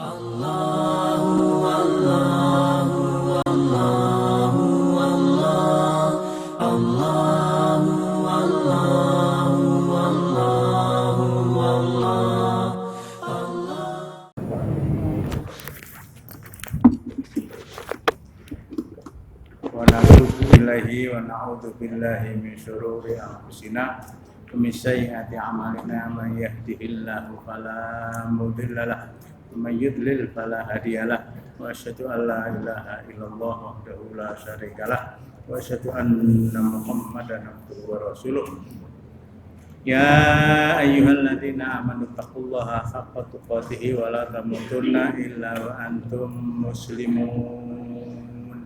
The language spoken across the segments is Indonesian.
Allahu Allahu Allahu Allah Allahu Allahu Allahu Allah Wa na'udzu billahi wa na'udzu billahi min syururi anfusina wa min sayyiati a'malina man yahdihillahu fala mudilla lahu wa man yudlil fala hadiyalah wa asyhadu an la ilaha illallah wahdahu la syarikalah wa asyhadu anna Muhammadan abduhu wa rasuluh. Ya ayyuhalladzina amanu taqullaha haqqa tuqatih wa la tamutunna illa wa antum muslimun.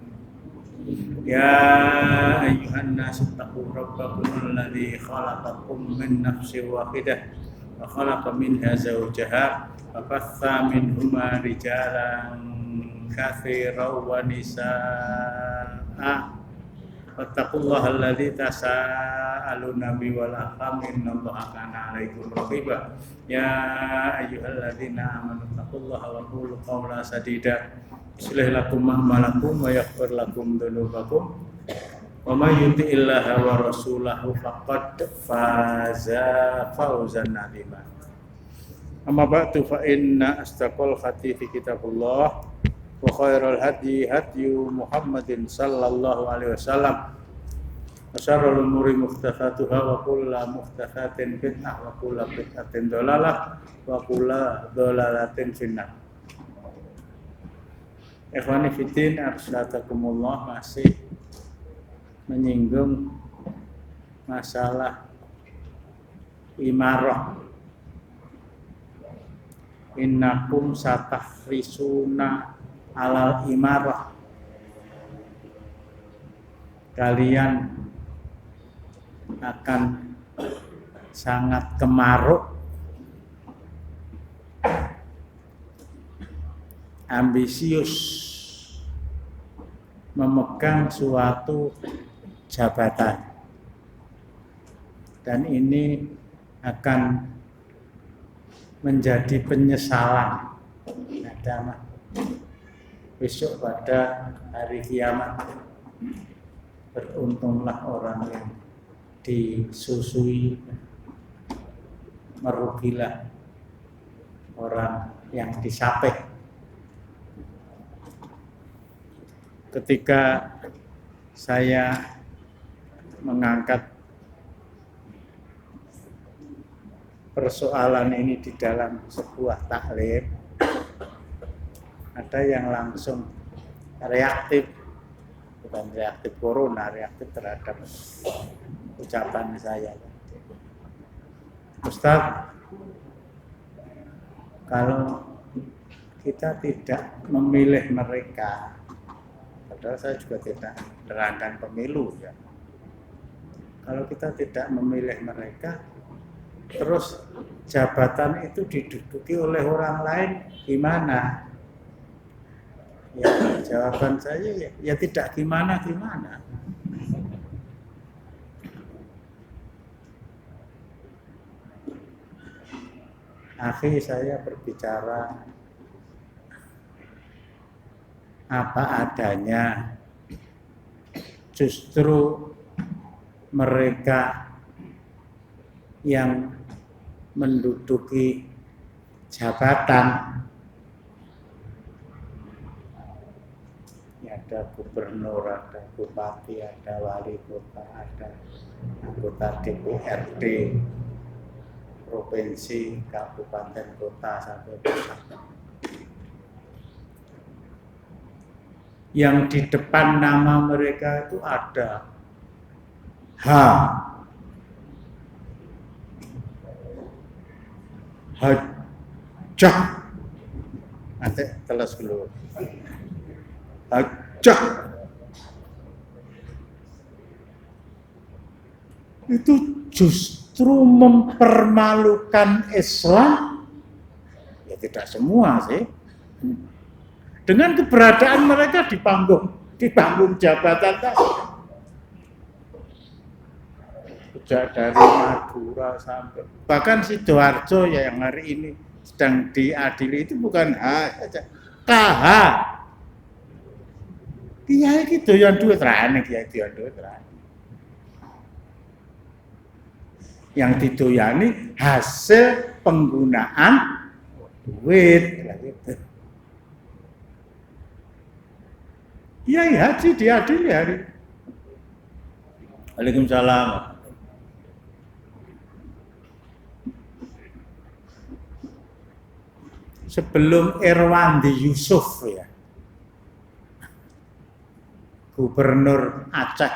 Ya ayyuhan nasu taqu rabbakum alladzi khalaqakum min nafsin wahidah wa khalaqa minha zawjaha wa batha minhuma rijalan katsiran wa nisaa'a wattaqullaha alladzi tasaaluna bihi wal arham innallaha kana 'alaikum raqiba. Ya ayyuhalladzina amanu taqullaha wa qulu qawlan sadida yuslih lakum a'malakum wa yaghfir lakum dzunubakum wa may yuti'illaha wa rasulahu faqad faza fawzan 'azima. Amma ba'du fa inna astaqal hadithi kitabullah wa khairul hadi hadyu Muhammadin sallallahu alaihi wasallam wa syarrul umuri muhdatsatuha wa kullu muhdatsatin bid'ah wa kullu bid'atin dhalalah wa kullu dhalalatin finnar. Ikhwani fiddin, arsyadakumullah, masih menyinggung masalah imarah. Innakum satahrisuna alal imarah. Kalian akan sangat kemaruk, ambisius memegang suatu jabatan, dan ini akan menjadi penyesalan besok pada hari kiamat. Beruntunglah orang yang disusui, merugilah orang yang disapih. Ketika saya mengangkat persoalan ini di dalam sebuah taklim, ada yang langsung reaktif, bukan reaktif corona, reaktif terhadap ucapan saya. Ustaz, kalau kita tidak memilih mereka, padahal saya juga tidak menerangkan pemilu ya. Kalau kita tidak memilih mereka, terus jabatan itu diduduki oleh orang lain, gimana? Ya, jawaban saya ya tidak gimana-gimana. Akhi, saya berbicara apa adanya. Justru mereka yang menduduki jabatan, ada gubernur, ada bupati, ada wali kota, ada anggota DPRD provinsi, kabupaten, kota, sampai pusat. Yang di depan nama mereka itu ada Hajah. Nanti telas dulu. Hajah. Itu justru mempermalukan Islam. Ya tidak semua sih. Dengan keberadaan mereka di panggung jabatan tadi. Sejak dari Madura sampai bahkan Sidoarjo ya yang hari ini sedang diadili itu bukan H saja, KH. Kiai iki doyan duit rane, kiai doyan duit rane. Yang didoyani hasil penggunaan duit gitu. Kiai haji diadili hari. Waalaikumsalam. Sebelum Irwandi Yusuf ya, Gubernur Aceh,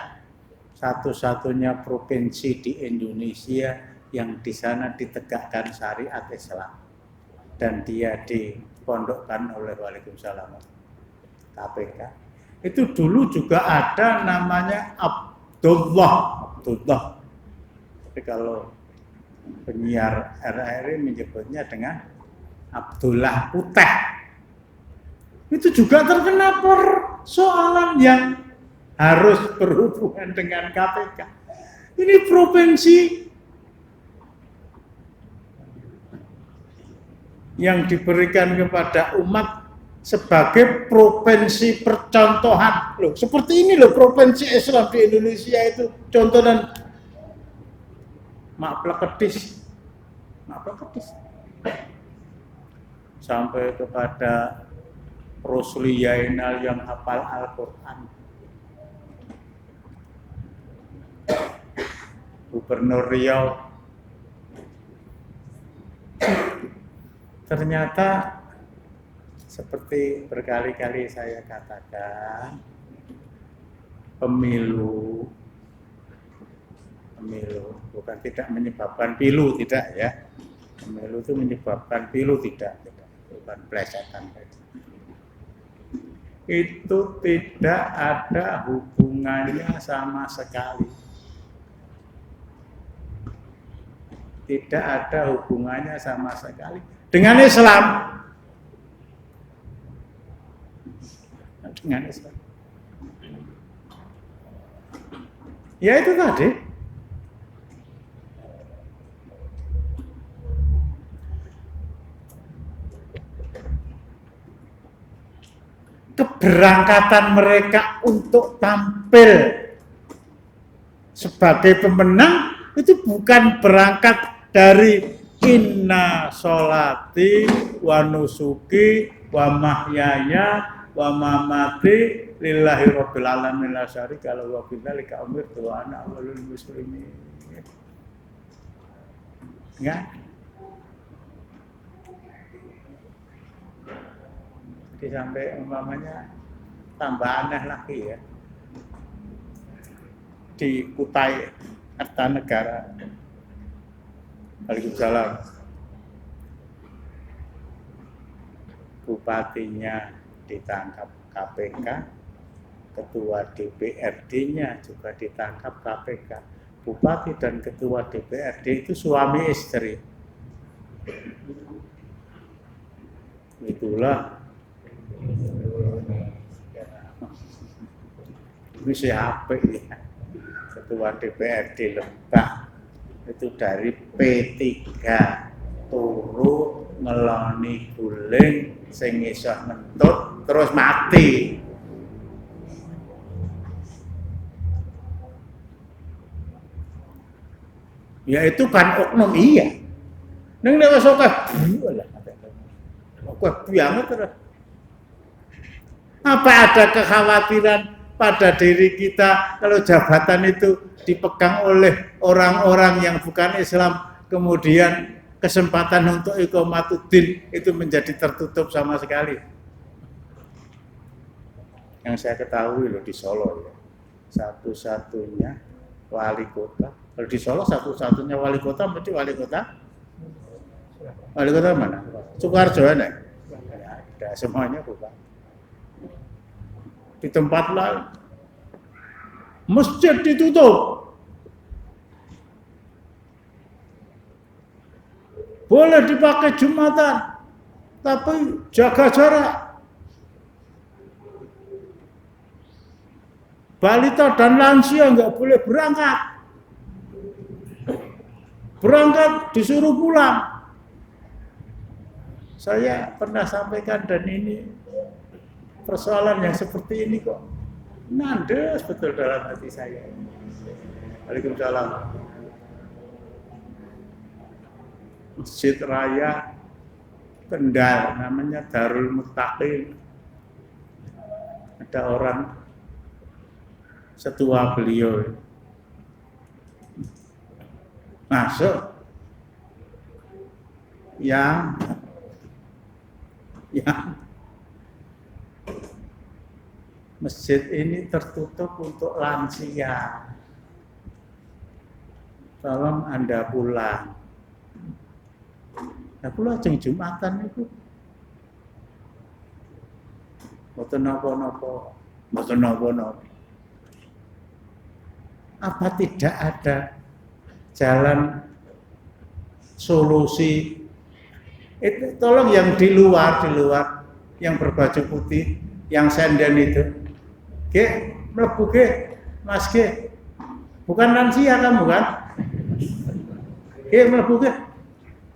satu-satunya provinsi di Indonesia yang di sana ditegakkan syariat Islam, dan dia dipondokkan oleh Waalaikumsalam KPK. Itu dulu juga ada namanya Abdullah. Tapi kalau penyiar RRI menyebutnya dengan Abdullah Putih. Itu juga terkena persoalan yang harus berhubungan dengan KPK. Ini provinsi yang diberikan kepada umat sebagai provinsi percontohan. Loh, seperti ini loh provinsi Islam di Indonesia itu contoh dan mak plekedis. Sampai kepada Rosli Yainal yang hafal Al-Quran. Gubernur Riau. Ternyata seperti berkali-kali saya katakan, pemilu bukan tidak menyebabkan pilu, tidak ya. Pemilu itu menyebabkan pilu, tidak, bukan plesetan. Itu tidak ada hubungannya sama sekali. Tidak ada hubungannya sama sekali dengan Islam. Dengan Islam. Ya itu tadi. Keberangkatan mereka untuk tampil sebagai pemenang itu bukan berangkat dari inna sholati wa nusuki wa mahyaya wa mamati lillahi rabbil alamin la syarika lahu wa bidzalika umirtu wa ana awwalul muslimin. Ya. Jadi sampai umpamanya tambah aneh lagi ya. Di Kutai Kartanegara. Waalaikumsalam. Bupatinya ditangkap KPK, ketua DPRD-nya juga ditangkap KPK. Bupati dan ketua DPRD itu suami istri. Itulah ini siapa ya? Ketua DPRD Lebak itu dari P3 turu ngeloni guling sing iso ngentut terus mati. Ya itu kan oknum iya. Neng nek wis akeh lah. Kok banget terus. Apa ada kekhawatiran pada diri kita kalau jabatan itu dipegang oleh orang-orang yang bukan Islam, kemudian kesempatan untuk iqamatuddin itu menjadi tertutup sama sekali? Yang saya ketahui loh di Solo ya, satu-satunya wali kota. Kalau di Solo satu-satunya wali kota berarti wali kota mana? Sukoharjo ada? Ada, semuanya bukan. Di tempat lain masjid ditutup, boleh dipakai Jumatan tapi jaga jarak. Balita dan lansia nggak boleh berangkat disuruh pulang. Saya pernah sampaikan dan ini persoalan yang seperti ini kok nandes betul dalam hati saya. Waalaikumsalam. Masjid Raya Kendal namanya Darul Muttaqin. Ada orang setua beliau masuk yang masjid ini tertutup untuk lansia. Tolong Anda pulang. Nah, pulang jeng Jumatan itu. Mboten napa-napa. Apa tidak ada jalan solusi? Itu tolong yang di luar yang berbaju putih, yang senden itu. Ge, mlebu ge, Mas ge. Bukan lansia kamu kan? Ge mlebu ge.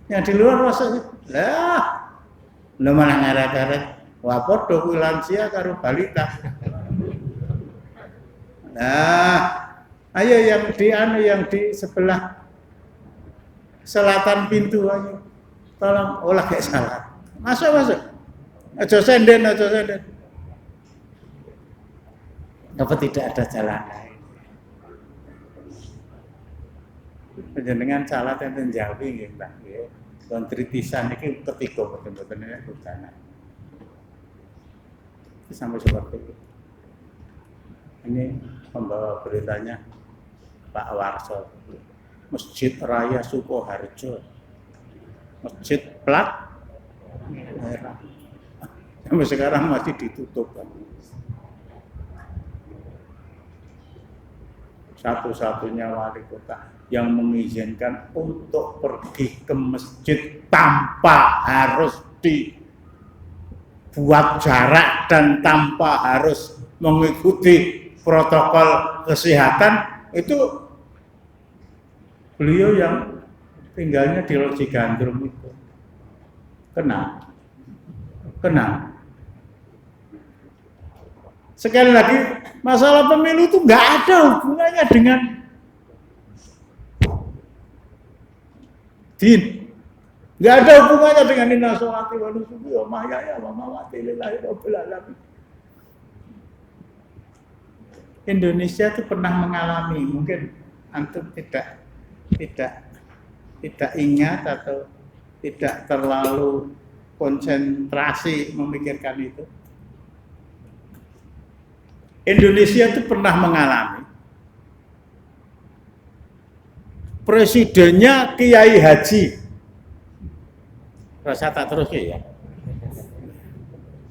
Yang di luar masuk. Lah, lho malah ngaret-ngaret. Wah, padha kuwi lansia karo balita. Nah, ayo yang di sebelah selatan pintu ayo. Tolong olah kayak salah. Masuk. Aja senden. Apa tidak ada jalan lain? Panjenengan salat enten Jawi nggih, Mbah nggih. Kontritisan iki ketiga boten-boten nek utana. Sampai seperti itu. Ini pembawa beritanya Pak Warso. Masjid Raya Sukoharjo. Masjid plat merah. Sampai sekarang masih ditutup. Satu-satunya wali kota yang mengizinkan untuk pergi ke masjid tanpa harus dibuat jarak dan tanpa harus mengikuti protokol kesehatan itu beliau yang tinggalnya di Loji Gandrung itu. Kenapa? Sekali lagi, masalah pemilu itu nggak ada hubungannya dengan din. Nggak ada hubungannya dengan inna sholati wa nusuki wa mahyaya wa mamati lillahi rabbil alamin. Indonesia itu pernah mengalami, mungkin antum tidak ingat atau tidak terlalu konsentrasi memikirkan itu. Indonesia itu pernah mengalami presidennya Kiai Haji. Rasa tak terus ya.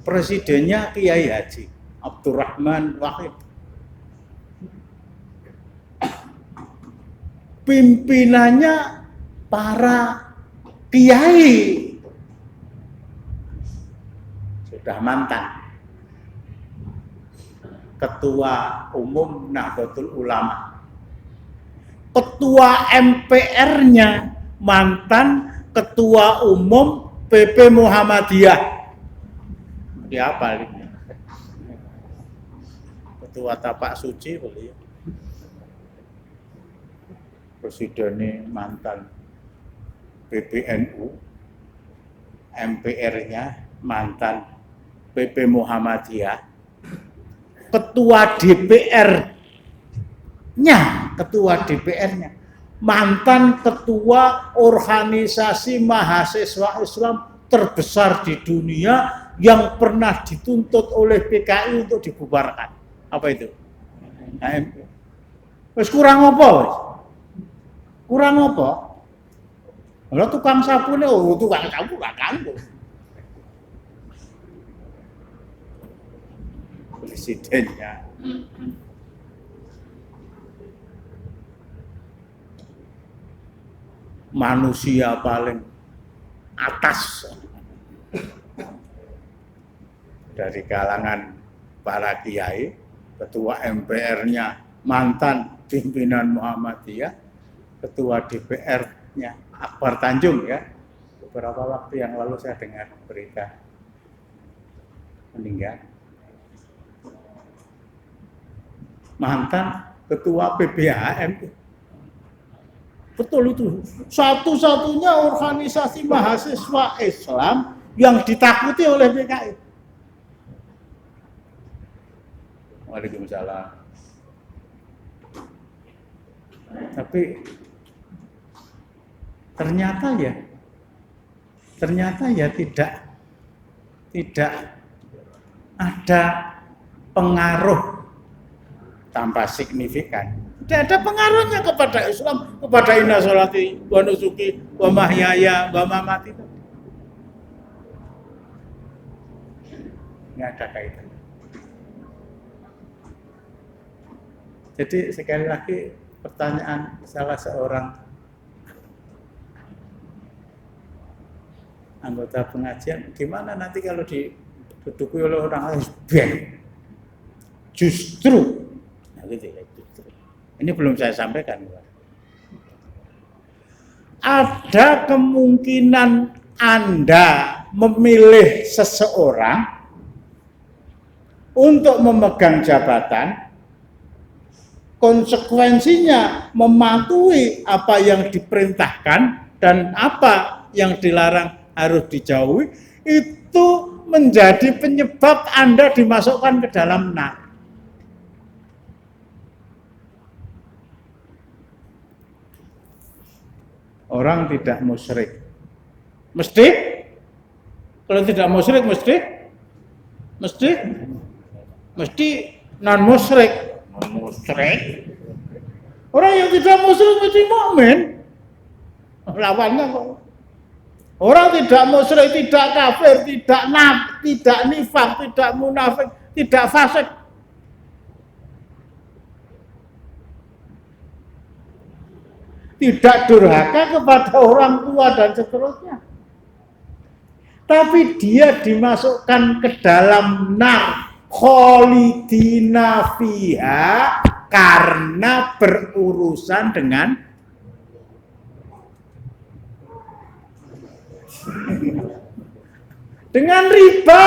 Presidennya Kiai Haji Abdurrahman Wahid. Pimpinannya para kiai. Sudah mantan Ketua Umum Nahdlatul Ulama. Ketua MPR-nya mantan Ketua Umum PP Muhammadiyah. Dia apa ini? Ketua Tapak Suci beliau. Presidennya mantan PBNU, MPR-nya mantan PP Muhammadiyah. Ketua DPR-nya mantan ketua organisasi mahasiswa Islam terbesar di dunia yang pernah dituntut oleh PKI untuk dibubarkan. Apa itu? HMP. Wes kurang apa wes? Kurang apa? Kalau tukang sapu nih, tukang sapu gak kanggo. Presidennya manusia paling atas dari kalangan para kiai, ketua MPR-nya mantan pimpinan Muhammadiyah, ketua DPR-nya Akbar Tanjung ya, beberapa waktu yang lalu saya dengar berita meninggal mantan ketua PBHM. Betul itu. Satu-satunya organisasi mahasiswa Islam yang ditakuti oleh PKI. Waalaikumsalam. Tapi ternyata ya tidak ada pengaruh tanpa signifikan. Tidak ada pengaruhnya kepada Islam, kepada inna sholati wa nusuki wa mahyaya wa mamati. Nggak ada kaitan. Jadi sekali lagi pertanyaan salah seorang anggota pengajian, gimana nanti kalau diduduki oleh orang lesbian? Justru, nah gitu ya, justru. Ini belum saya sampaikan. Ada kemungkinan Anda memilih seseorang untuk memegang jabatan, konsekuensinya mematuhi apa yang diperintahkan dan apa yang dilarang harus dijauhi, itu menjadi penyebab Anda dimasukkan ke dalam neraka. Orang tidak musyrik mesti, kalau tidak musyrik mesti non musyrik. Orang yang tidak musyrik mesti mukmin. Lawannya kok. Orang tidak musyrik, tidak kafir, tidak nifak, tidak munafik, tidak fasik. Tidak durhaka kepada orang tua dan seterusnya. Tapi dia dimasukkan ke dalam nar kholidina fiha karena berurusan dengan riba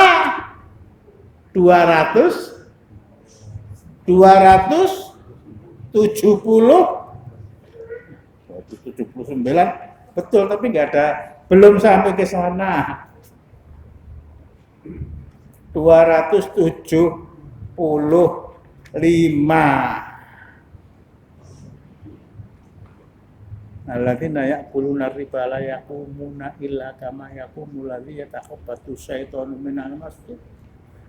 279 betul, tapi belum sampai ke sana. 275. Alladzina ya'kuluna riba la yaqumuna illa kama yaqumul ladzi yatakhabbathu syaitanu minal mas.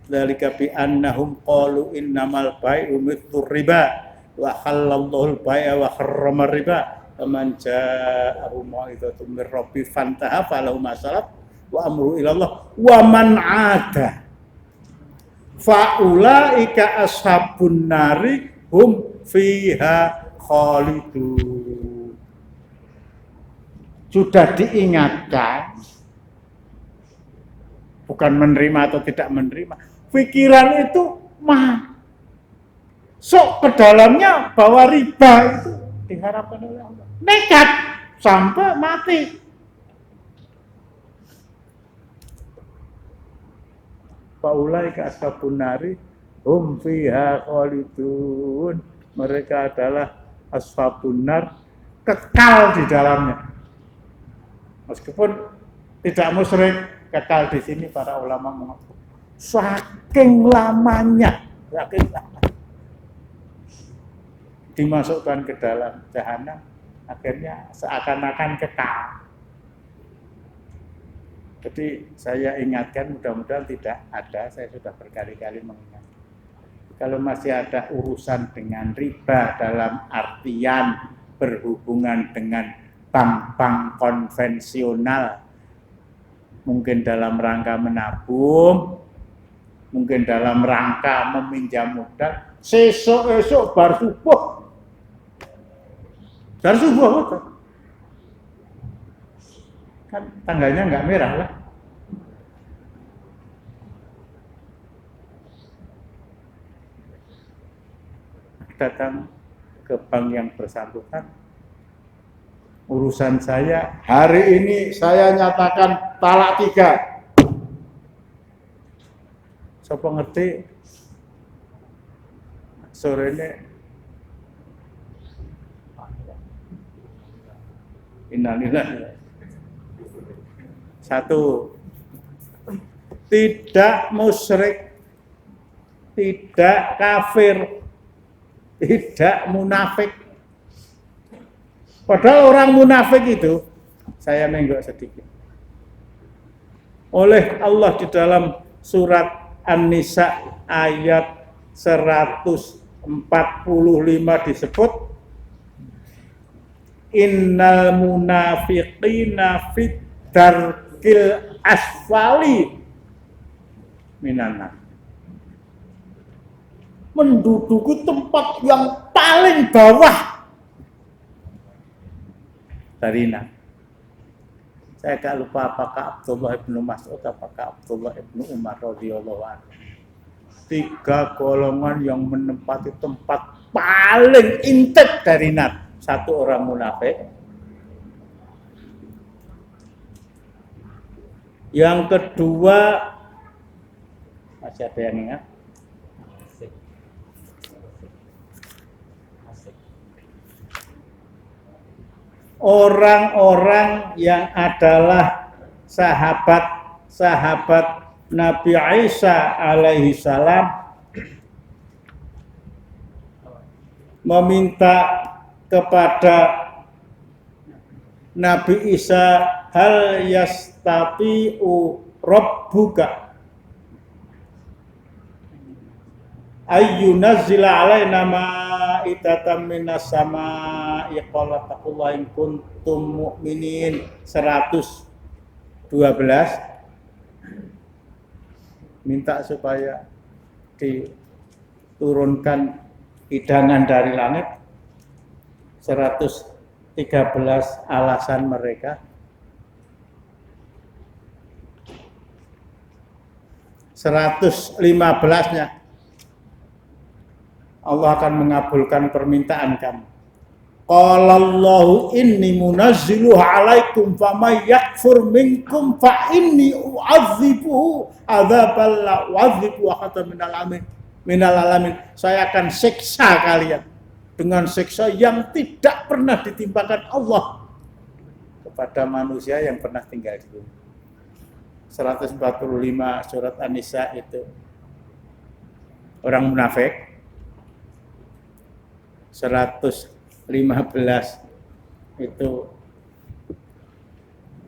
Dzalika bi annahum qalu innamal bai'u mithlu riba wa halallahu al-bai'a wa harrama riba. Faman ja'ahu mau'izatun mir rabbi fantaha falahu ma salaf wa amru ila Allah wa man 'ada fa ulaika ashabun nari hum fiha khalidun. Sudah diingatkan, bukan menerima atau tidak menerima. Pikiran itu masuk ke dalamnya bahwa riba itu diharapkan oleh Allah. Nekat sampai mati. Faulaika ashabun nari hum fiha khalidun. Mereka adalah ashabun nar, kekal di dalamnya. Meskipun tidak musyrik, kekal di sini para ulama mengatakan saking lamanya dimasukkan ke dalam jahanam, akhirnya seakan-akan kekal. Jadi saya ingatkan, mudah-mudahan tidak ada, saya sudah berkali-kali mengingatkan. Kalau masih ada urusan dengan riba dalam artian berhubungan dengan bank-bank konvensional, mungkin dalam rangka menabung, mungkin dalam rangka meminjam modal, esok bar subuh kan tanggalnya nggak merah lah. Datang ke bank yang bersangkutan, urusan saya. Hari ini saya nyatakan talak 3. Siapa ngerti? Sore ini innalillahi. 1, tidak musyrik, tidak kafir, tidak munafik. Padahal orang munafik itu, saya menggok sedikit, oleh Allah di dalam surat An-Nisa ayat 145 disebut innal munafiqina fit darkil asfali minan, menduduki tempat yang paling bawah dari neraka. Saya agak lupa apakah Abdullah ibnu Mas'ud apakah Abdullah ibnu Umar radhiyallahu anhu. 3 golongan yang menempati tempat paling intek dari neraka. 1 orang munafik, yang kedua masih ada yang ingat? Orang-orang yang adalah sahabat Nabi Isa alaihi salam meminta kepada Nabi Isa, hal yastati'u rabbuka ayyunazzila alaina ma'idatan minas sama'i qala taqullaha in kuntum mu'minin. 112 minta supaya diturunkan hidangan dari langit. 113 alasan mereka. 115-nya Allah akan mengabulkan permintaan kamu. Qalallahu inni munazziluha alaikum faman yakfur minkum fa inni u'adzibuhu adzabal la u'adzibu ahatan minal alamin. Saya akan siksa kalian dengan siksa yang tidak pernah ditimpakan Allah kepada manusia yang pernah tinggal di bumi. 145 surat An-Nisa itu orang munafik. 115 itu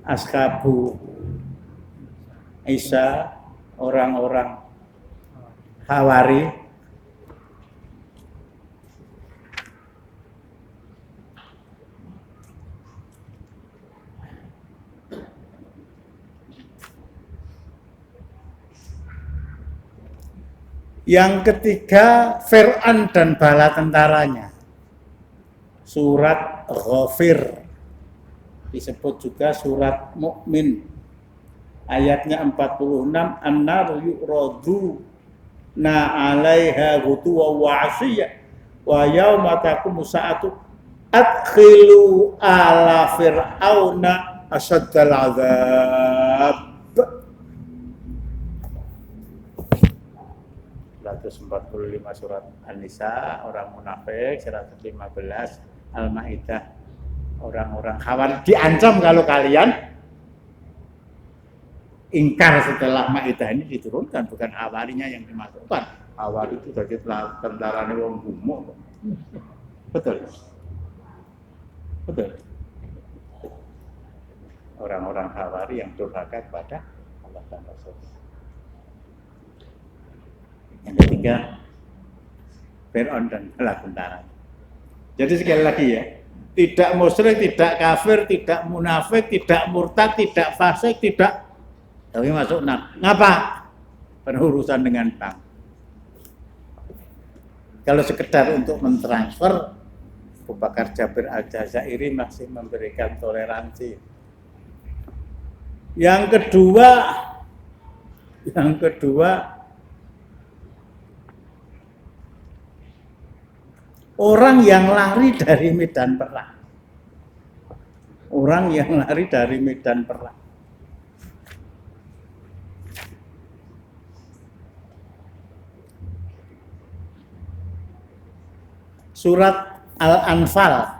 ashabu Isa, orang-orang Hawari. Yang ketiga, Fir'aun dan bala tentaranya. Surat Ghafir, disebut juga surat Mukmin. Ayatnya 46, an-nar yu'radu na 'alaiha ghuduwwan wa 'ashiyya wa yauma taqumu sa'atu adkhilu ala fir'auna asyaddal 'adzab. 145 surat An-Nisa orang munafik, 115 Al-Maidah orang-orang Khawarij diancam kalau kalian ingkar setelah Maidah ini diturunkan, bukan Hawarinya yang dimasukkan. Hawari itu jadi tentarane wong gumuk. Betul. Betul. Orang-orang Hawari yang durhaka kepada Allah dan Rasul. Yang ketiga, Fir'aun dan bala tentara. Jadi sekali lagi ya, tidak musyrik, tidak kafir, tidak munafik, tidak murtad, tidak fasik, tidak tapi masuk neraka. Ngapa? Berurusan dengan bank. Kalau sekedar untuk mentransfer, Abu Bakar Jabir Al-Jazairi masih memberikan toleransi. Yang kedua orang yang lari dari medan perang. orang yang lari dari medan perang. Surat Al-Anfal.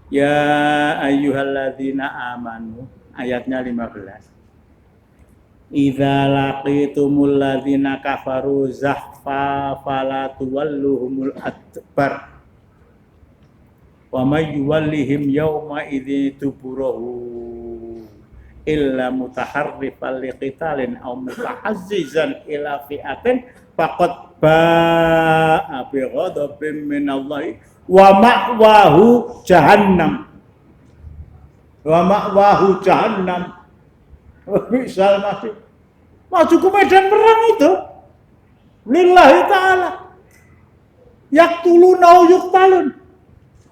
Ya ayyuhalladzina amanu, ayatnya 15. Idza laqitumul ladzina kafaru zahfa fala tuwalluhumul adbar wa may yuwallihim yawma idzi tuburahu illa mutaharrifan liqitalin aw mutahazzizan ila fi'atin faqad ba'a bi ghadabin minallahi wa ma'wahu jahannam misal masih maju ke medan perang itu lillahi ta'ala yaktuluna wa yuqtalun.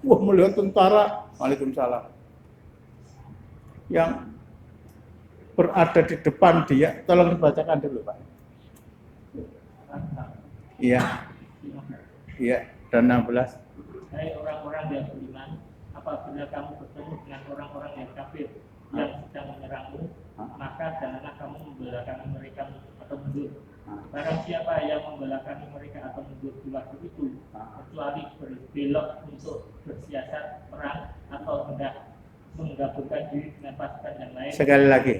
Wah, melihat tentara, waalaikumsalam, yang berada di depan dia, tolong dibacakan dulu Pak. Iya, dan 16. Hai orang-orang yang beriman, apabila kamu bertemu dengan orang-orang yang kafir yang sedang menyerangmu, maka janganlah kamu membelakangi mereka atau mundur. Barang siapa yang membelakangi mereka atau mundur di waktu itu, kecuali berbelok untuk bersiasat perang atau hendak menggabungkan diri dengan pasukan yang lain. Sekali lagi,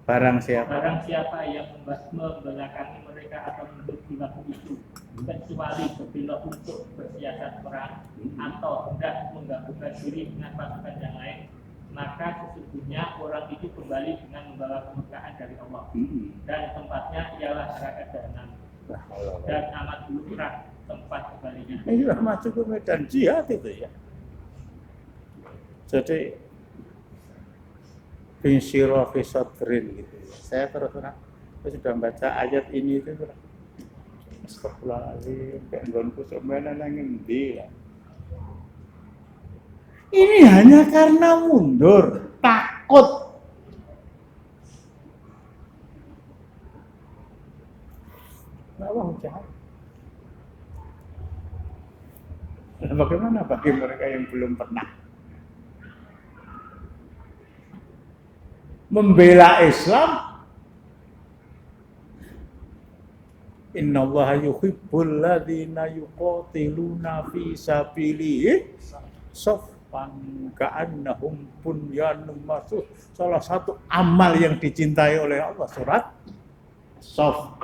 barang siapa yang membelakangi mereka atau mundur di waktu itu, kecuali berbelok untuk bersiasat perang atau hendak menggabungkan diri dengan pasukan yang lain, maka sesungguhnya orang itu kembali dengan membawa kemurkaan dari Allah, dan tempatnya ialah neraka jahanam, dan amat buruk tempat kembalinya. Ini masuk ke medan jihad itu ya. Jadi binsiro fisodrin gitu ya. Saya terus terang, saya sudah baca ayat ini itu terus. Astagfirullahaladzim, kayak nggonku semuanya nangin dia. Ini hanya karena mundur, takut. Allah jahat. Nah, bagaimana bagi mereka yang belum pernah membela Islam? Innallaha yuhibbul ladzina yuqatiluna fi sabilihi saffan ka'annahum bunyanun marsus. Salah satu amal yang dicintai oleh Allah, surat Shaff,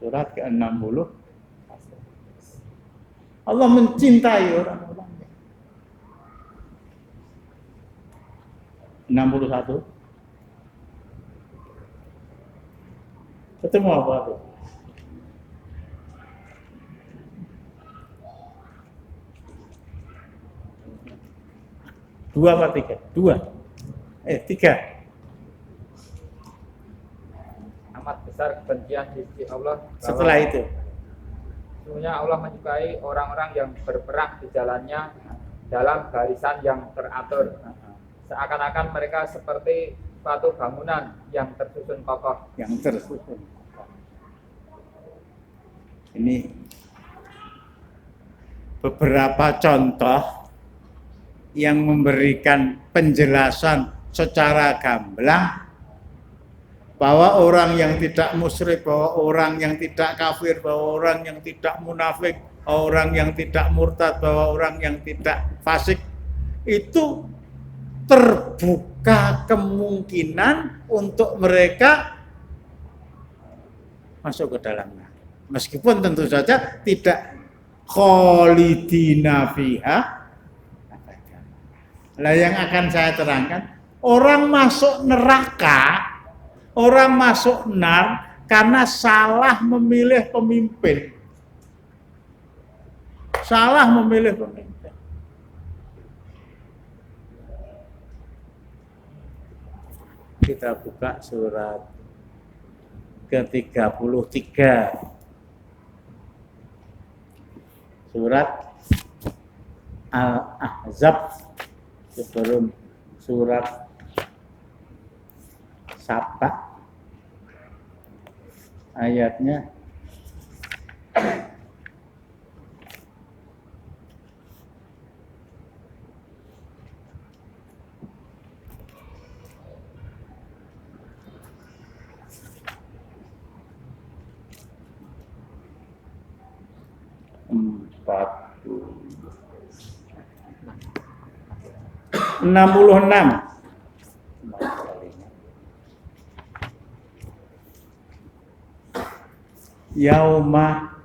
surat ke-60. Allah mencintai orang-orangnya. 61. Ketemu apa tuh? Dua apa tiga? Dua. Tiga. Amat besar kebencian di sisi Allah. Setelah itu, sesungguhnya Allah menyukai orang-orang yang berperang di jalannya dalam barisan yang teratur, seakan-akan mereka seperti suatu bangunan yang tersusun kokoh. Ini beberapa contoh yang memberikan penjelasan secara gamblang bahwa orang yang tidak musyrik, bahwa orang yang tidak kafir, bahwa orang yang tidak munafik, bahwa orang yang tidak murtad, bahwa orang yang tidak fasik, itu terbuka kemungkinan untuk mereka masuk ke dalamnya. Meskipun tentu saja tidak khalidina fiha. Lah yang akan saya terangkan, orang masuk neraka, orang masuk nar karena salah memilih pemimpin. Salah memilih pemimpin. Kita buka surat ke-33. Surat Al-Ahzab sebelum surat Saba, ayatnya 66. Yauma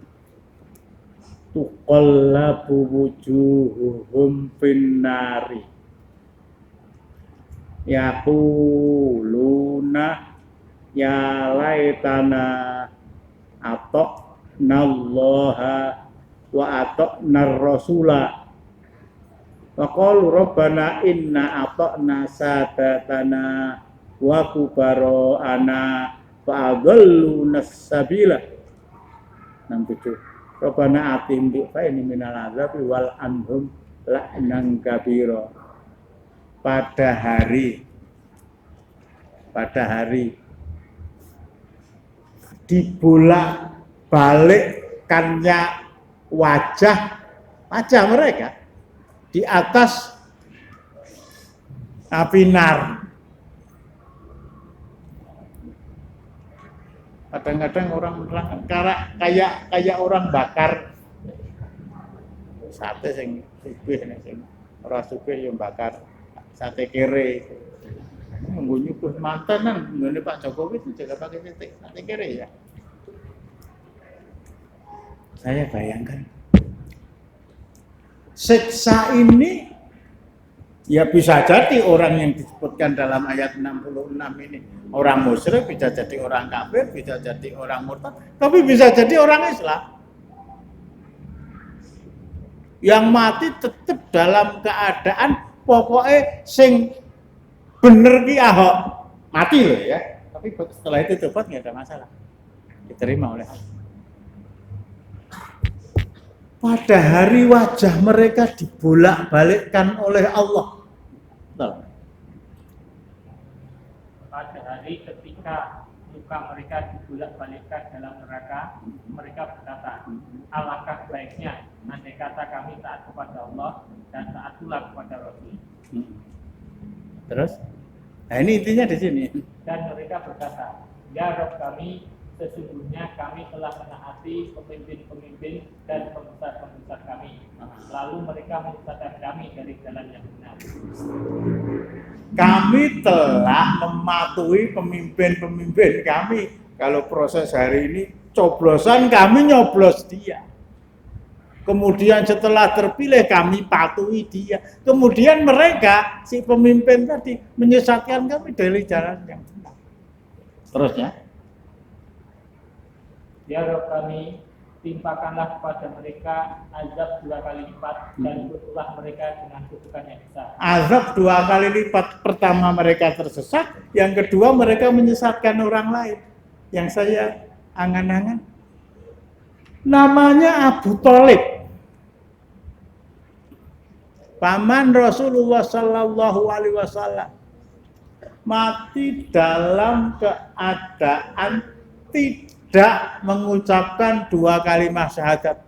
tuqallabu wujuhuhum finnari yaquluna ya laitana ata'nallaha wa ata'nar rasula wa qalu rabbana inna ata'na sadatana wa kubara'ana fa'adalluna sabila. 67. Rabbana atim bi'faini minal azabi wal anhum la'nan kabira. Pada hari dibolak balikkannya wajah mereka di atas api nar. Kadang-kadang orang kayak orang bakar sate sing sugih sing ora sugih yang bakar sate kere. Nggo nyuguh mantenan nggone Pak Jokowi itu juga pakai sate kere ya. Saya bayangkan siksa ini ya bisa jadi orang yang disebutkan dalam ayat 66 ini orang musyrik, bisa jadi orang kafir, bisa jadi orang murtad, tapi bisa jadi orang Islam yang mati tetap dalam keadaan pokoknya sing bener ki Ahok mati loh ya, tapi setelah itu tobat nggak ada masalah, diterima oleh Allah. Pada hari wajah mereka dibolak-balikkan oleh Allah. Betul. Pada hari ketika muka mereka dibolak-balikkan dalam neraka, mereka berkata, alangkah baiknya andai kata kami taat kepada Allah dan taat pula kepada Rasul. Terus? Nah ini intinya di sini. Dan mereka berkata, ya Rabb kami, sesungguhnya kami telah menaati pemimpin-pemimpin dan pembesar-pembesar kami. Lalu mereka menyesatkan kami dari jalan yang benar. Kami telah mematuhi pemimpin-pemimpin kami. Kalau proses hari ini coblosan, kami nyoblos dia. Kemudian setelah terpilih kami patuhi dia. Kemudian mereka, si pemimpin tadi menyesatkan kami dari jalan yang benar. Terusnya, ya Rabb kami, timpakanlah kepada mereka azab 2 kali lipat dan kutulah mereka dengan kutukan yang besar. Azab 2 kali lipat. Pertama mereka tersesat, yang kedua mereka menyesatkan orang lain. Yang saya angan-angan namanya Abu Thalib. Paman Rasulullah Sallallahu Alaihi Wasallam mati dalam keadaan tidak mengucapkan 2 kalimat syahadat.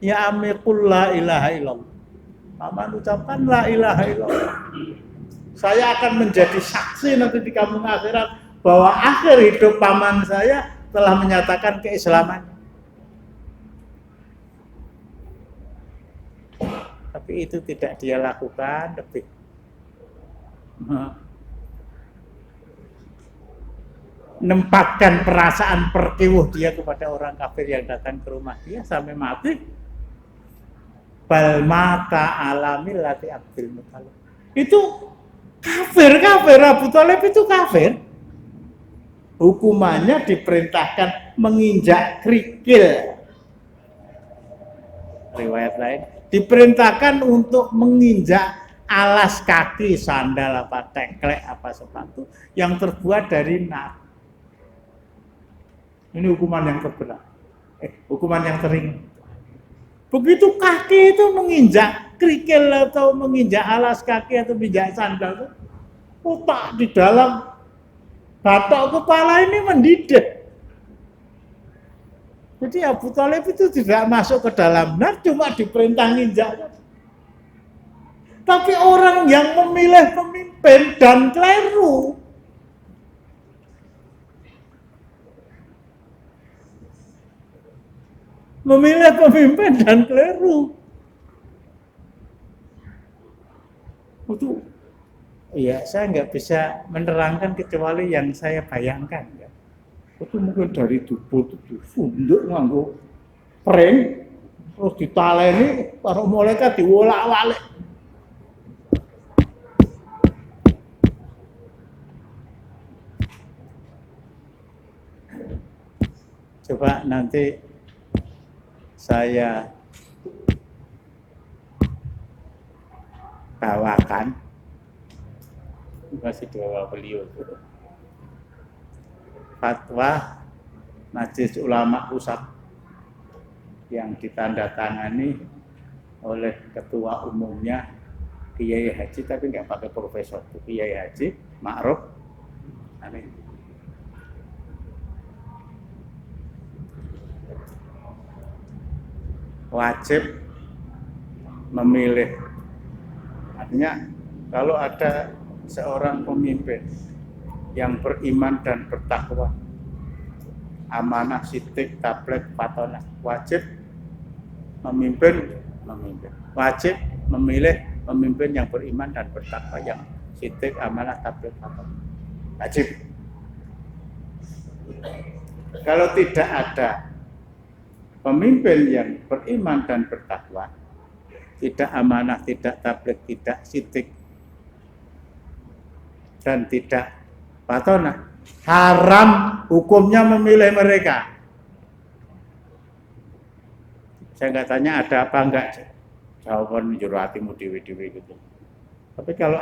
Ya amikul la ilaha illallah. Paman ucapkan la ilaha illallah. Saya akan menjadi saksi nanti di kampung akhirat bahwa akhir hidup paman saya telah menyatakan keislaman. Tapi itu tidak dia lakukan, lebih menempatkan perasaan perkiwuh dia kepada orang kafir yang datang ke rumah dia sampai mati. Bal mata alamil lati Abdul Muthalib. Itu kafir Abu Thalib itu kafir. Hukumannya diperintahkan menginjak kerikil. Riwayat lain diperintahkan untuk menginjak alas kaki sandal apa teklek apa sepatu yang terbuat dari nar. Ini hukuman yang terberat. Hukuman yang teringat. Begitu kaki itu menginjak kerikil atau menginjak alas kaki atau menginjak sandal, otak di dalam batok kepala ini mendidih. Jadi Abu Thalib itu tidak masuk ke dalam nar, cuma diperintah nginjak. Tapi orang yang memilih pemimpin dan keliru, memilih pemimpin dan keliru. Itu, iya, saya nggak bisa menerangkan kecuali yang saya bayangkan. Ya. Itu mungkin dari tubuh itu sunduk nganggo pring, terus ditaleni, para malaikat diwolak-walik. Coba nanti saya bawakan, masih bawa beliau fatwa Majelis Ulama Pusat yang ditandatangani oleh ketua umumnya Kiai Haji, tapi nggak pakai profesor, Kiai Haji Ma'ruf Amin. Wajib memilih. Artinya kalau ada seorang pemimpin yang beriman dan bertakwa, amanah, sidik, tabligh, fatonah, wajib memimpin. Wajib memilih pemimpin yang beriman dan bertakwa, yang sidik, amanah, tabligh, fatonah. Wajib. Kalau tidak ada pemimpin yang beriman dan bertakwa, tidak amanah, tidak tabligh, tidak sidik, dan tidak fatonah, haram hukumnya memilih mereka. Saya nggak tanya ada apa enggak, jawaban juru hatimu dewi-dewi gitu. Tapi kalau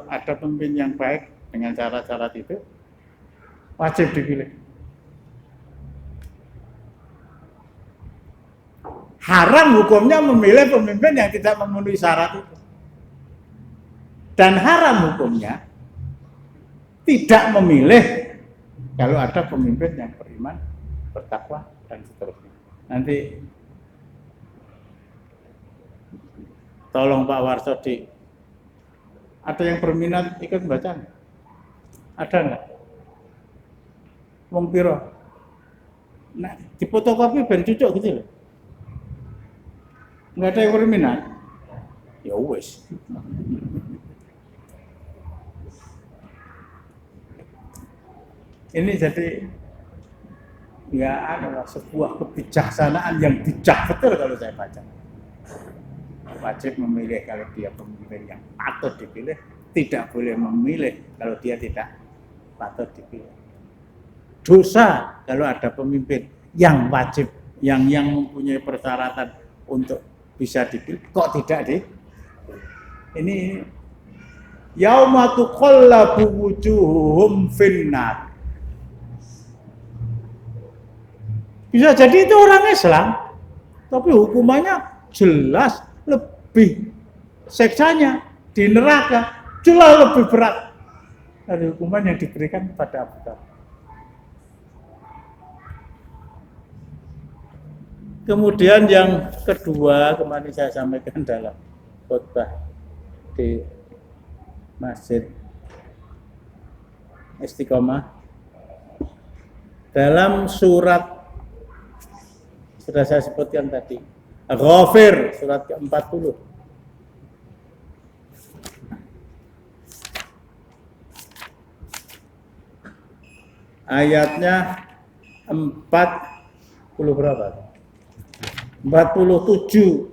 ada pemimpin yang baik dengan cara-cara itu, wajib dipilih. Haram hukumnya memilih pemimpin yang tidak memenuhi syarat itu. Dan haram hukumnya tidak memilih kalau ada pemimpin yang beriman, bertakwa, dan seterusnya. Nanti tolong Pak Warsodi, ada yang berminat ikut baca? Ada nggak? Wong piro? Nah, di fotokopi ben cucuk gitu loh. Nggak ada yang berminat? Ya wes. Ini jadi ya adalah sebuah kebijaksanaan yang bijak betul kalau saya baca. Wajib memilih kalau dia pemimpin yang patut dipilih, tidak boleh memilih kalau dia tidak patut dipilih. Dosa kalau ada pemimpin yang wajib, yang mempunyai persyaratan untuk bisa dipilih, kok tidak ini yauma tuqallabu wujuhum finnar. Bisa jadi itu orang Islam, tapi hukumannya jelas lebih seksanya di neraka, jelas lebih berat dari hukuman yang diberikan kepada Abu Talib. Kemudian yang kedua, kemarin saya sampaikan dalam khutbah di Masjid Istiqomah, dalam surat sudah saya sebutkan tadi, Ghafir surat ke-40. Ayatnya 40 berapa? 47.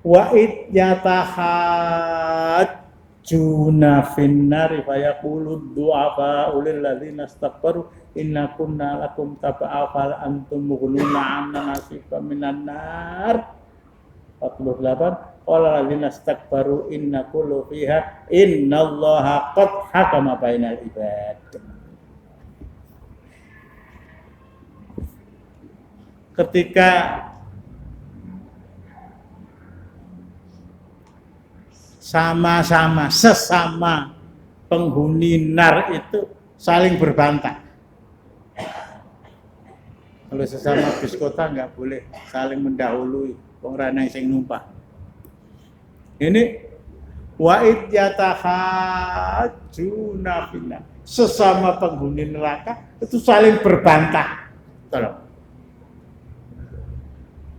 Wa id yatahajjuna finnari fayaqulu du'afa ulil ladzina istakbaru inna kunna lakum tab'a fal antum mughnuna 'anna nasiba minan nar. 48 qala ladzina istakbaru inna kullu fiha innallaha qad hakama bainal ibad. Ketika sesama penghuni nar itu saling berbantah. Kalau sesama bis kota nggak boleh saling mendahului orang yang sing numpah. Ini wa'id yatahajjuna fillah. sesama penghuni neraka itu saling berbantah. Tolong.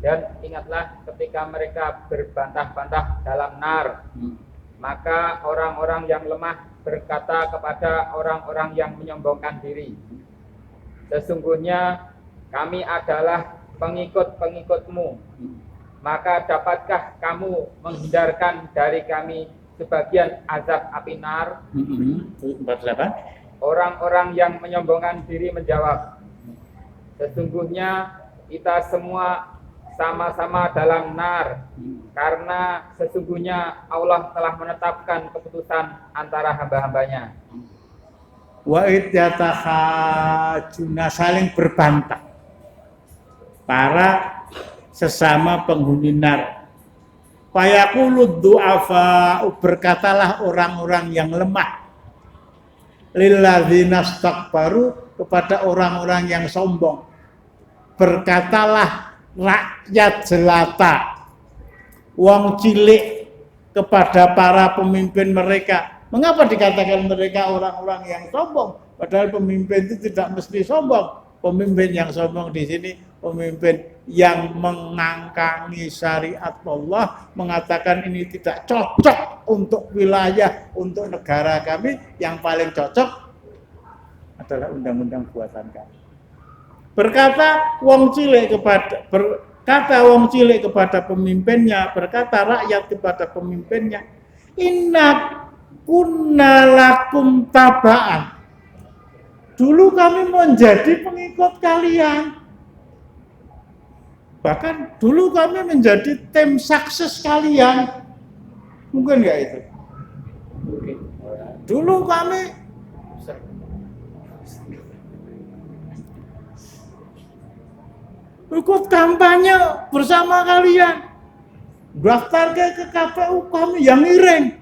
Dan ingatlah ketika mereka berbantah-bantah dalam nar, maka orang-orang yang lemah berkata kepada orang-orang yang menyombongkan diri, sesungguhnya kami adalah pengikut-pengikutmu, maka dapatkah kamu menghindarkan dari kami sebagian azab api nar? 48. Orang-orang yang menyombongkan diri menjawab, sesungguhnya kita semua sama-sama dalam nar, karena sesungguhnya Allah telah menetapkan keputusan antara hamba-hambanya. Wa idyatahajuna, saling berbantah para sesama penghuni nar. Fayaqulud du'afa, berkatalah orang-orang yang lemah, lilladzina istakbaru, kepada orang-orang yang sombong, berkatalah rakyat jelata, wong cilik kepada para pemimpin mereka. Mengapa dikatakan mereka orang-orang yang sombong? Padahal pemimpin itu tidak mesti sombong. Pemimpin yang sombong di sini pemimpin yang mengangkangi syariat Allah, mengatakan ini tidak cocok untuk wilayah, untuk negara kami, yang paling cocok adalah undang-undang buatan kami. Berkata wong cilik kepada pemimpinnya, berkata rakyat kepada pemimpinnya, inna kunna lakum taba'an, dulu kami menjadi pengikut kalian, bahkan dulu kami menjadi tim sukses kalian. Mungkin nggak itu? Dulu kami ikut kampanye bersama kalian, daftar ke KPU, kami yang ngiring.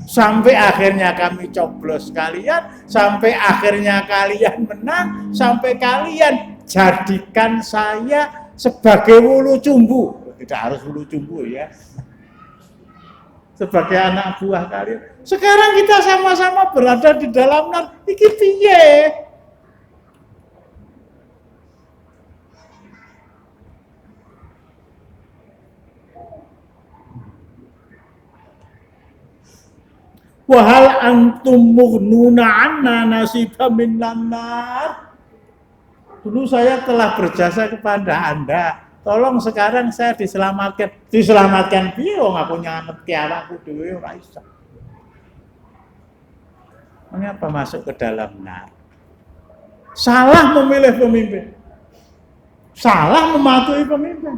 Sampai akhirnya kami coblos kalian, sampai akhirnya kalian menang, sampai kalian jadikan saya sebagai wulu cumbu. Tidak harus wulu cumbu ya, sebagai anak buah kalian. Sekarang kita sama-sama berada di dalam nar, iki piye? Wahal antum mughnuna anna nasiba minan nar. Dulu saya telah berjasa kepada Anda. Tolong sekarang saya diselamatkan. Diselamatkan piye wong aku nyelametke awakku dhewe ora iso. Mengapa masuk ke dalam nar? Salah memilih pemimpin. Salah mematuhi pemimpin.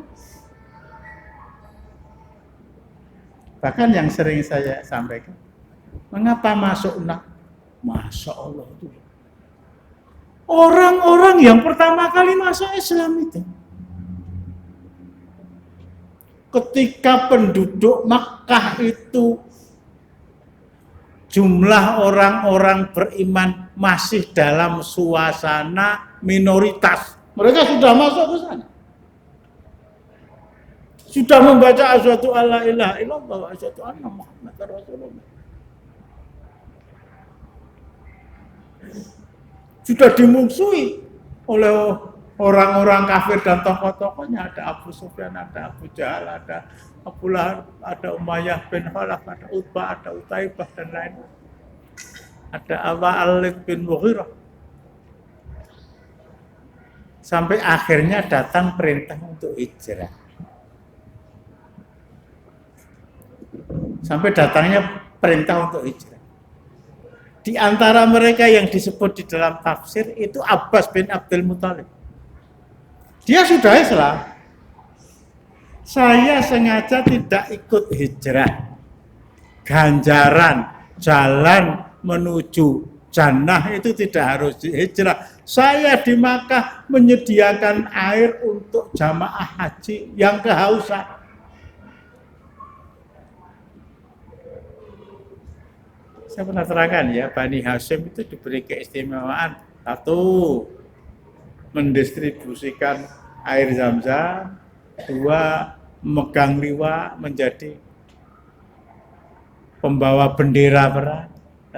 Bahkan yang sering saya sampaikan, mengapa masuk nar? Masya Allah itu. Orang-orang yang pertama kali masuk Islam itu, ketika penduduk Makkah itu jumlah orang-orang beriman masih dalam suasana minoritas, mereka sudah masuk ke sana, sudah membaca asyhadu alla ilaha illallah wa asyhadu anna muhammadar rasulullah, sudah dimusuhi oleh orang-orang kafir dan tokoh-tokohnya. Ada Abu Sufyan, ada Abu Jahal, ada Abu Lahab, ada Umayyah bin Khalaf, ada Utbah, ada Utaibah dan lain. Ada Al-Walid bin Mughirah. Sampai akhirnya datang perintah untuk hijrah. Sampai datangnya perintah untuk hijrah. Di antara mereka yang disebut di dalam tafsir itu Abbas bin Abdul Muthalib. Dia sudah Islam. Saya sengaja tidak ikut hijrah. Ganjaran jalan menuju jannah itu tidak harus hijrah. Saya di Makkah menyediakan air untuk jamaah haji yang kehausan. Saya pernah terangkan ya, Bani Hashim itu diberi keistimewaan. Satu, mendistribusikan air Zam-Zam. Dua, memegang liwa menjadi pembawa bendera perang,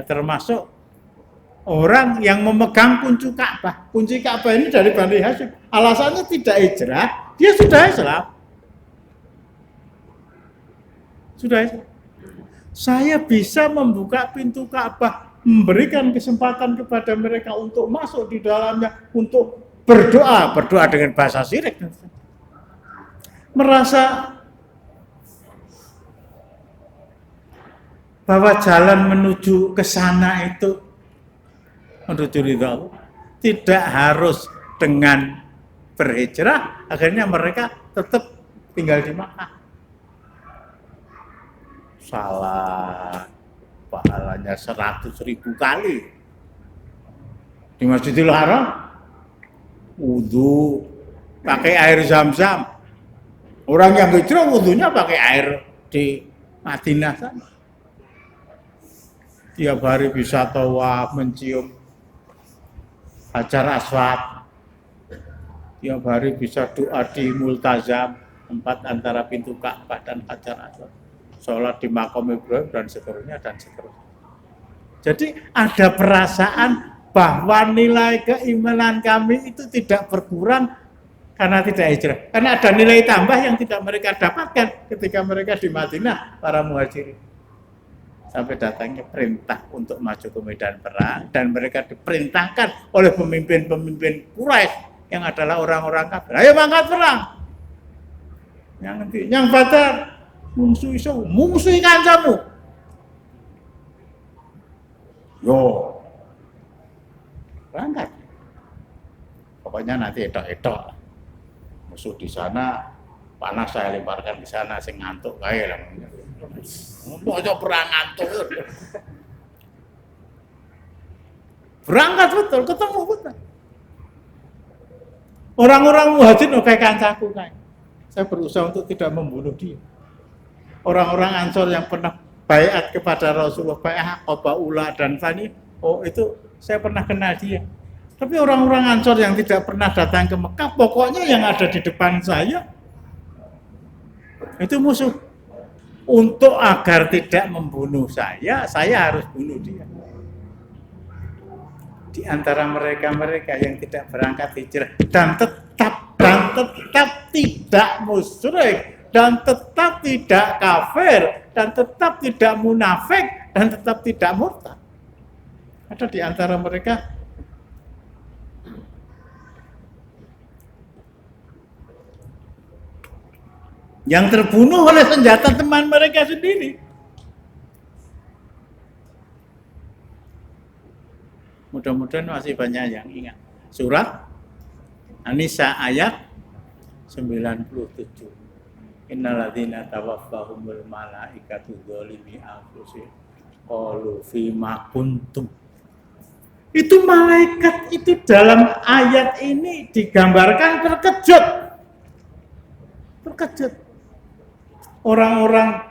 termasuk orang yang memegang kunci Ka'bah. Kunci Ka'bah ini dari Bani Hashim. Alasannya tidak hijrah, dia sudah Islam. Sudah Islam. Saya bisa membuka pintu Ka'bah, memberikan kesempatan kepada mereka untuk masuk di dalamnya, untuk berdoa dengan bahasa syirik. Merasa bahwa jalan menuju ke sana itu menuju ridha Allah tidak harus dengan berhijrah, akhirnya mereka tetap tinggal di Makkah. Salah pahalanya 100.000 kali di Masjidil Haram, wudu pakai air Zam-Zam. Orang yang hijrah wudunya pakai air di Madinah sana. Tiap hari bisa tawaf, mencium Hajar Aswad. Tiap hari bisa doa di Multazam, tempat antara pintu Ka'bah dan Hajar Aswad. Sholat di Maqam Ibrahim dan seterusnya dan seterusnya. Jadi ada perasaan bahwa nilai keimanan kami itu tidak berkurang karena tidak hijrah. Karena ada nilai tambah yang tidak mereka dapatkan ketika mereka di Madinah, para muhajirin. Sampai datangnya perintah untuk maju ke medan perang, dan mereka diperintahkan oleh pemimpin-pemimpin Quraisy yang adalah orang-orang kafir. Ayo mangkat perang. Yang Badar mungsuhi kancamu. Yo. Berangkat. Pokoknya nanti edok-edok. Musuh di sana, panas saya lemparkan di sana, sing ngantuk kae lah. Pokoknya perang ngantuk. Berangkat betul, ketemu betul. Orang-orang muhajirin kayak kancaku kayak. Saya berusaha untuk tidak membunuh dia. Orang-orang Ansor yang pernah baiat kepada Rasulullah, baiat Aqabah Ula dan Tsani, oh itu saya pernah kenal dia. Tapi orang-orang Ansor yang tidak pernah datang ke Mekah, pokoknya yang ada di depan saya itu musuh. Untuk agar tidak membunuh saya harus bunuh dia. Di antara mereka yang tidak berangkat hijrah dan tetap tidak musyrik, dan tetap tidak kafir, dan tetap tidak munafik, dan tetap tidak murtad. Ada di antara mereka yang terbunuh oleh senjata teman mereka sendiri. Mudah-mudahan masih banyak yang ingat. Surat An-Nisa ayat 97. Innalladzina tawaffahumul malaikatu dzalimi anfusihim qalu fima kuntum. Itu malaikat itu dalam ayat ini digambarkan terkejut. Orang-orang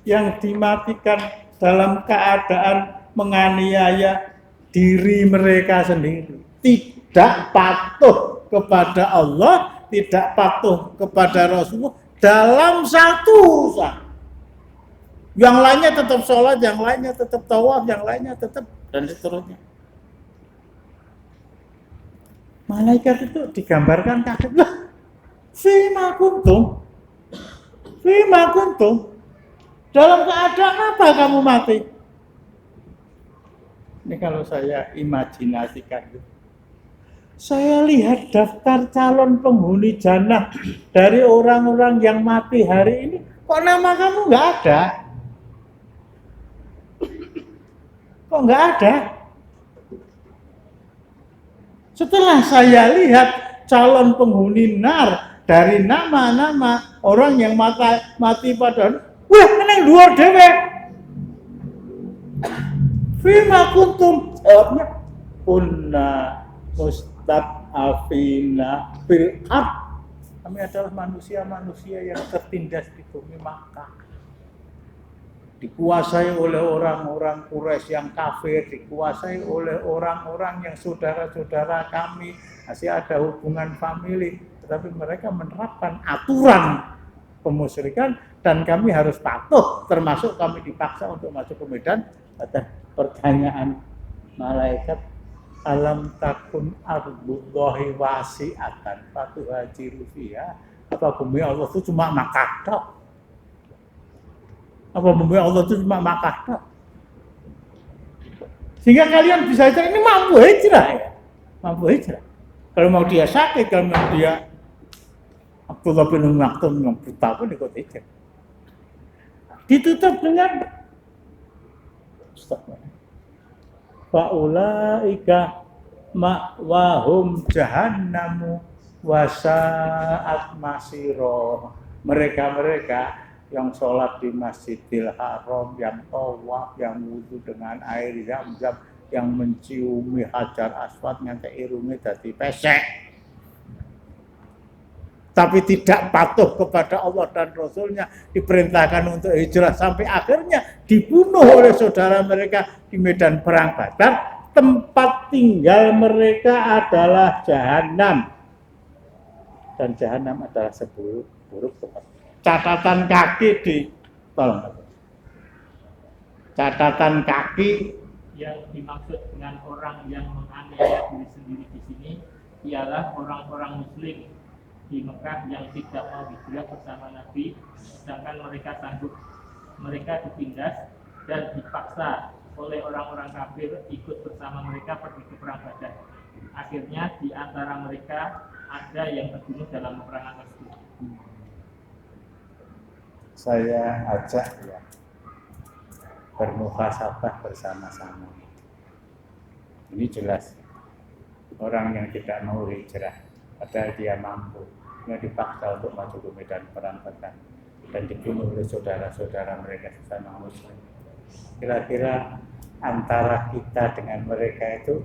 yang dimatikan dalam keadaan menganiaya diri mereka sendiri, tidak patuh kepada Allah, tidak patuh kepada Rasulullah dalam satu usaha. Yang lainnya tetap sholat, yang lainnya tetap tawaf, yang lainnya tetap dan seterusnya. Malaikat itu digambarkan kaget. Lah, fima kuntum. Dalam keadaan apa kamu mati? Ini kalau saya imajinasikan, saya lihat daftar calon penghuni jannah dari orang-orang yang mati hari ini, kok nama kamu nggak ada? Kok nggak ada? Setelah saya lihat calon penghuni nar dari nama-nama orang yang mati pada, wah ini luar dewe. Fima kuntum, jawabnya kunna mustad'afina fil ard. Kami adalah manusia-manusia yang tertindas di bumi Makkah, dikuasai oleh orang-orang Quraisy yang kafir, dikuasai oleh orang-orang yang saudara-saudara kami, masih ada hubungan famili, tetapi mereka menerapkan aturan kemusyrikan dan kami harus patuh, termasuk kami dipaksa untuk masuk ke medan. Ada pertanyaan malaikat, alam takun ardullahi wasi'atan fatuhajiru fiha. Apa bumi Allah itu cuma Makkah tok? Apa bumi Allah itu cuma Makkah tok? Sehingga kalian bisa hijrah, ini mampu hijrah ya. Mampu hijrah. Kalau mau dia sakit, kalau mau dia Abdullah bin Maktum yang buta pun ikut hijrah. Ditutup dengan faulaika ma'wahum jahannamu wasa'at masiro. Mereka-mereka yang sholat di Masjidil Haram, yang tawaf, yang wudu dengan air zam-zam, yang menciumi hajar aswad nganti irunge dadi pesek, tapi tidak patuh kepada Allah dan Rasulnya, diperintahkan untuk hijrah sampai akhirnya dibunuh oleh saudara mereka di medan perang Badar. Tempat tinggal mereka adalah jahanam, dan jahanam adalah seburuk-buruk tempat. Catatan kaki di tolong. Catatan kaki yang dimaksud dengan orang yang menganiaya diri sendiri di sini ialah orang-orang Muslim di Mekah yang tidak mau hijrah bersama Nabi, sedangkan mereka sanggup. Mereka ditindas dan dipaksa oleh orang-orang kafir ikut bersama mereka pergi ke perang Badar. Akhirnya di antara mereka ada yang terbunuh dalam peperangan tersebut. Saya ajak ya bermuhasabah bersama-sama. Ini jelas orang yang tidak mau hijrah, padahal dia mampu, dia dipaksa untuk maju ke medan perang Badar dan dibunuh oleh saudara-saudara mereka sesama Muslim. Kira-kira antara kita dengan mereka itu,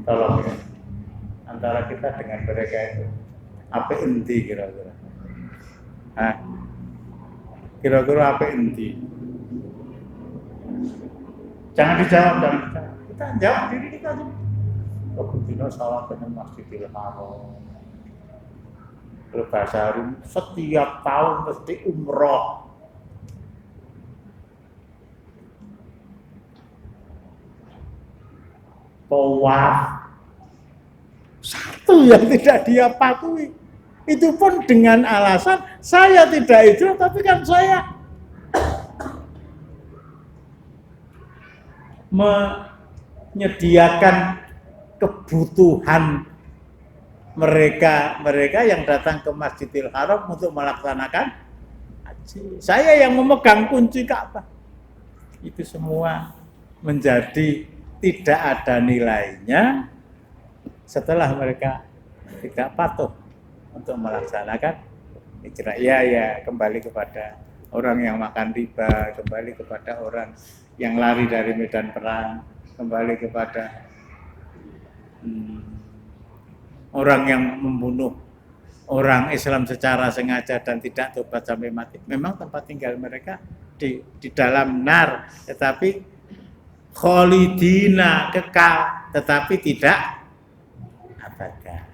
tolong ya, antara kita dengan mereka itu apa inti kira-kira? Kira-kira apa inti? Jangan dijawab, kita jawab diri kita aja. Kemudian salat dengan Masjidil Haram. Berbasarum setiap tahun mesti umroh. Tawaf. Satu yang tidak dia patuhi. Itu pun dengan alasan saya tidak hijrah, tapi kan saya menyediakan kebutuhan mereka yang datang ke Masjidil Haram untuk melaksanakan haji. Saya yang memegang kunci Ka'bah. Itu semua menjadi tidak ada nilainya setelah mereka tidak patuh untuk melaksanakan hijrah. Ya, kembali kepada orang yang makan riba, kembali kepada orang yang lari dari medan perang, kembali kepada orang yang membunuh orang Islam secara sengaja dan tidak tobat sampai mati. Memang tempat tinggal mereka di dalam nar, tetapi kholidina, kekal, tetapi tidak abadan.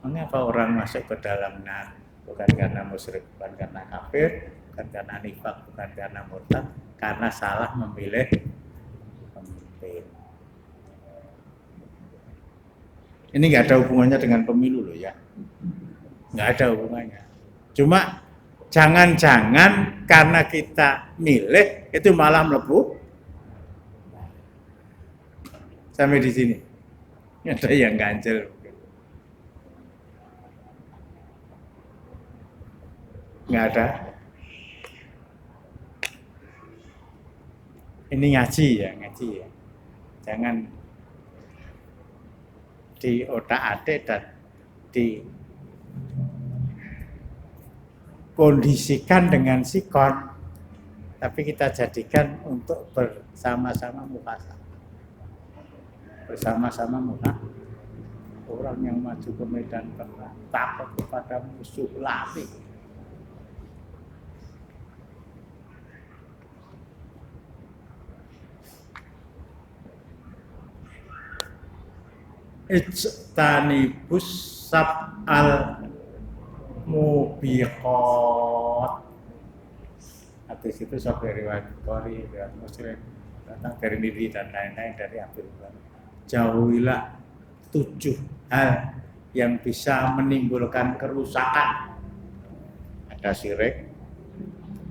Mengapa orang masuk ke dalam nar? Bukan karena musyrik, bukan karena kafir, bukan karena nifak, bukan karena murtad, karena salah memilih pemimpin. Ini nggak ada hubungannya dengan pemilu loh ya, nggak ada hubungannya. Cuma jangan-jangan karena kita milih itu malah melebu. Sampai di sini ada yang ganjel. Nggak ada. Ini ngaji ya. Jangan di otak-atik dan dikondisikan dengan sikon, tapi kita jadikan untuk bersama-sama muhasabah. Bersama-sama muhasabah. Orang yang maju ke medan perang takut kepada musuh lari. Ijtanibus sab'al mubiqat. Hadis itu sampai riwayat Bukhari, riwayat Muslim, datang dari Nabi dan lain-lain dari Abdullah. Jauhilah 7 hal yang bisa menimbulkan kerusakan. Ada syirik,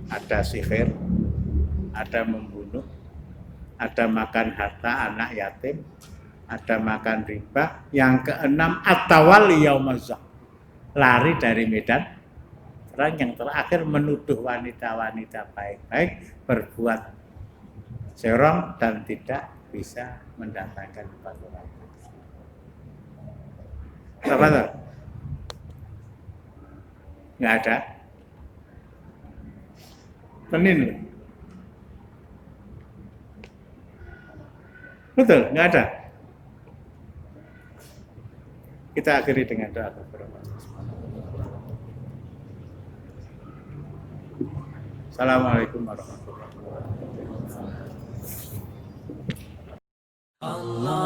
ada sihir, ada membunuh, ada makan harta anak yatim, ada makan riba. Yang keenam at-tawalli yaumaz, lari dari medan perang. Yang terakhir menuduh wanita-wanita baik-baik berbuat serong dan tidak bisa mendatangkan kebaikan. Apa tuh? Nggak ada. Penin. Betul, nggak ada. Kita akhiri dengan doa beberapa. Assalamualaikum warahmatullahi wabarakatuh. Allah